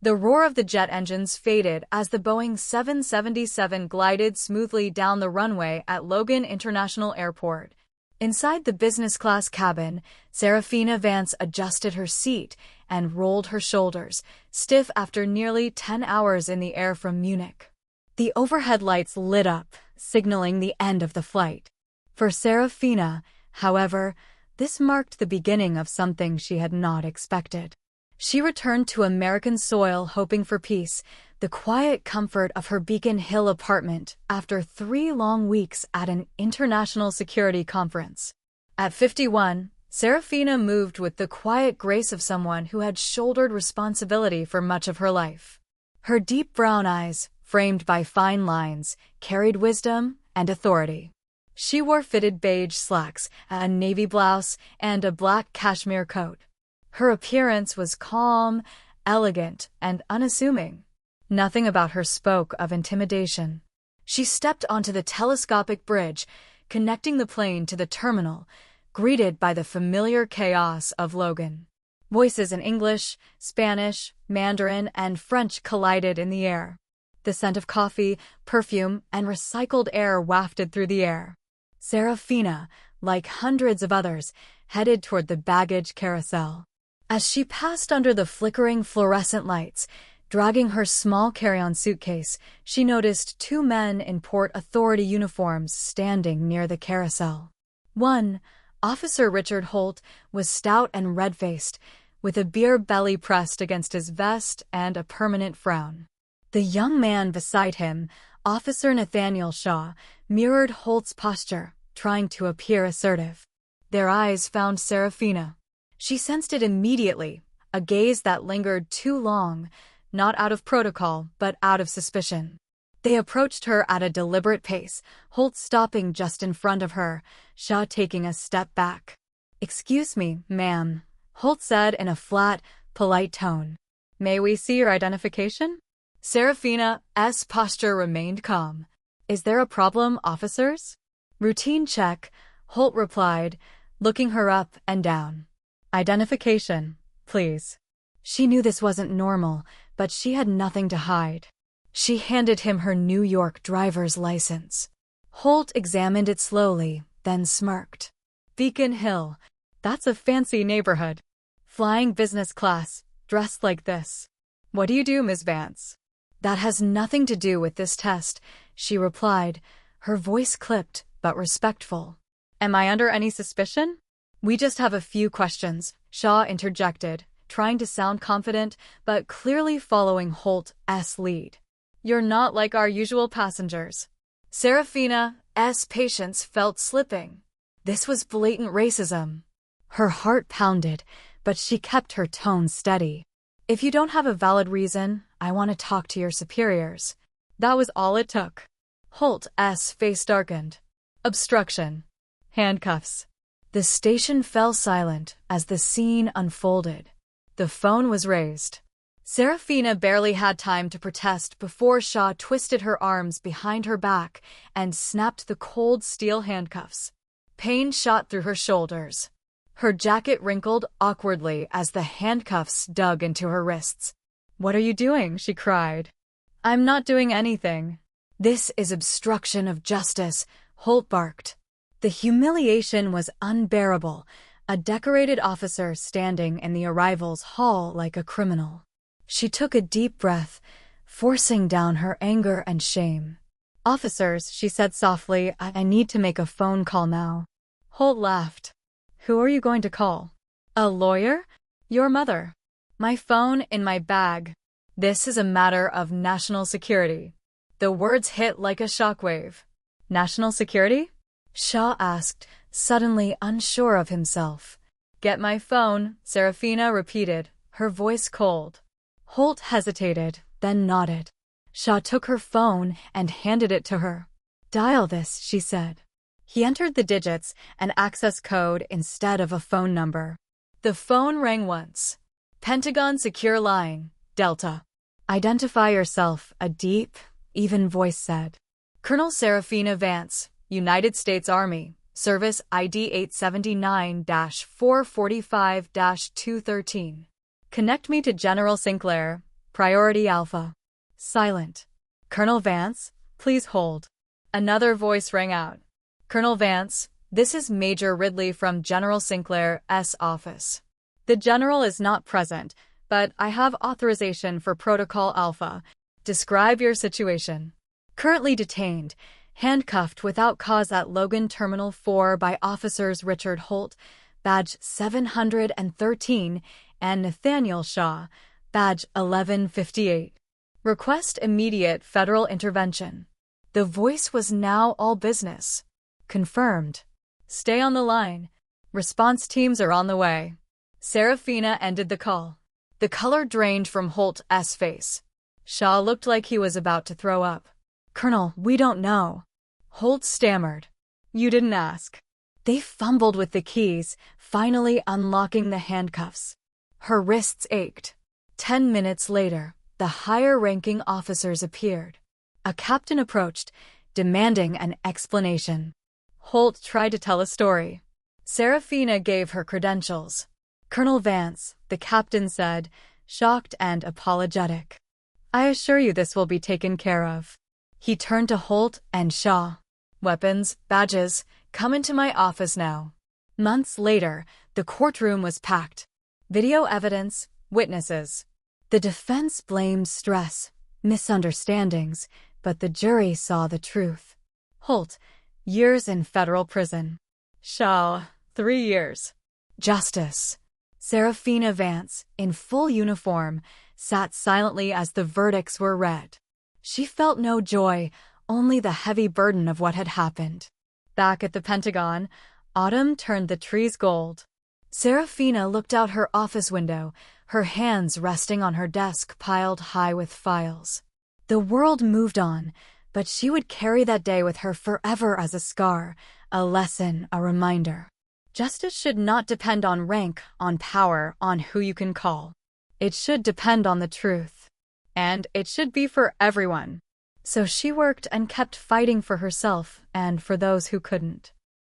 The roar of the jet engines faded as the Boeing 777 glided smoothly down the runway at Logan International Airport. Inside the business-class cabin, Serafina Vance adjusted her seat and rolled her shoulders, stiff after nearly 10 hours in the air from Munich. The overhead lights lit up, signaling the end of the flight. For Serafina, however, this marked the beginning of something she had not expected. She returned to American soil hoping for peace, the quiet comfort of her Beacon Hill apartment after 3 long weeks at an international security conference. At 51, Serafina moved with the quiet grace of someone who had shouldered responsibility for much of her life. Her deep brown eyes, framed by fine lines, carried wisdom and authority. She wore fitted beige slacks, a navy blouse, and a black cashmere coat. Her appearance was calm, elegant, and unassuming. Nothing about her spoke of intimidation. She stepped onto the telescopic bridge, connecting the plane to the terminal, greeted by the familiar chaos of Logan. Voices in English, Spanish, Mandarin, and French collided in the air. The scent of coffee, perfume, and recycled air wafted through the air. Serafina, like hundreds of others, headed toward the baggage carousel. As she passed under the flickering fluorescent lights, dragging her small carry-on suitcase, she noticed 2 men in Port Authority uniforms standing near the carousel. One, Officer Richard Holt, was stout and red-faced, with a beer belly pressed against his vest and a permanent frown. The young man beside him, Officer Nathaniel Shaw, mirrored Holt's posture, trying to appear assertive. Their eyes found Serafina. She sensed it immediately, a gaze that lingered too long, not out of protocol, but out of suspicion. They approached her at a deliberate pace, Holt stopping just in front of her, Shaw taking a step back. "Excuse me, ma'am," Holt said in a flat, polite tone. "May we see your identification?" Serafina's posture remained calm. "Is there a problem, officers?" "Routine check," Holt replied, looking her up and down. "Identification, please." She knew this wasn't normal, but she had nothing to hide. She handed him her New York driver's license. Holt examined it slowly, then smirked. "Beacon Hill, that's a fancy neighborhood. Flying business class, dressed like this. What do you do, Miss Vance?" "That has nothing to do with this test," she replied, her voice clipped but respectful. "Am I under any suspicion?" "We just have a few questions," Shaw interjected, trying to sound confident, but clearly following Holt's lead. "You're not like our usual passengers." Serafina's patience felt slipping. This was blatant racism. Her heart pounded, but she kept her tone steady. "If you don't have a valid reason, I want to talk to your superiors." That was all it took. Holt's face darkened. "Obstruction. Handcuffs." The station fell silent as the scene unfolded. The phone was raised. Serafina barely had time to protest before Shaw twisted her arms behind her back and snapped the cold steel handcuffs. Pain shot through her shoulders. Her jacket wrinkled awkwardly as the handcuffs dug into her wrists. "What are you doing?" she cried. "I'm not doing anything." "This is obstruction of justice," Holt barked. The humiliation was unbearable, a decorated officer standing in the arrivals hall like a criminal. She took a deep breath, forcing down her anger and shame. "Officers," she said softly, I need to make a phone call now." Holt laughed. "Who are you going to call? A lawyer? Your mother." "My phone in my bag. This is a matter of national security." The words hit like a shockwave. "National security?" Shaw asked, suddenly unsure of himself. "Get my phone," Serafina repeated, her voice cold. Holt hesitated, then nodded. Shaw took her phone and handed it to her. "Dial this," she said. He entered the digits, an access code instead of a phone number. The phone rang once. "Pentagon secure line, Delta." "Identify yourself," a deep, even voice said. "Colonel Serafina Vance, United States Army, Service ID 879-445-213. Connect me to General Sinclair, Priority Alpha. Silent. Colonel Vance, please hold. Another voice rang out. Colonel Vance, this is Major Ridley from General Sinclair's office. The general is not present, but I have authorization for Protocol Alpha. Describe your situation. Currently detained, handcuffed without cause at Logan Terminal 4 by officers Richard Holt, badge 713, and Nathaniel Shaw, badge 1158. Request immediate federal intervention. The voice was now all business. Confirmed. Stay on the line. Response teams are on the way. Serafina ended the call. The color drained from Holt's face. Shaw looked like he was about to throw up. Colonel, we don't know. Holt stammered. You didn't ask. They fumbled with the keys, finally unlocking the handcuffs. Her wrists ached. 10 minutes later, the higher-ranking officers appeared. A captain approached, demanding an explanation. Holt tried to tell a story. Serafina gave her credentials. Colonel Vance, the captain said, shocked and apologetic. I assure you this will be taken care of. He turned to Holt and Shaw. Weapons, badges, come into my office now. Months later, the courtroom was packed. Video evidence, witnesses. The defense blamed stress, misunderstandings, but the jury saw the truth. Holt, years in federal prison. Shaw, 3 years. Justice. Serafina Vance, in full uniform, sat silently as the verdicts were read. She felt no joy, only the heavy burden of what had happened. Back at the Pentagon, autumn turned the trees gold. Serafina looked out her office window, her hands resting on her desk piled high with files. The world moved on, but she would carry that day with her forever as a scar, a lesson, a reminder. Justice should not depend on rank, on power, on who you can call. It should depend on the truth. And it should be for everyone. So she worked and kept fighting for herself and for those who couldn't.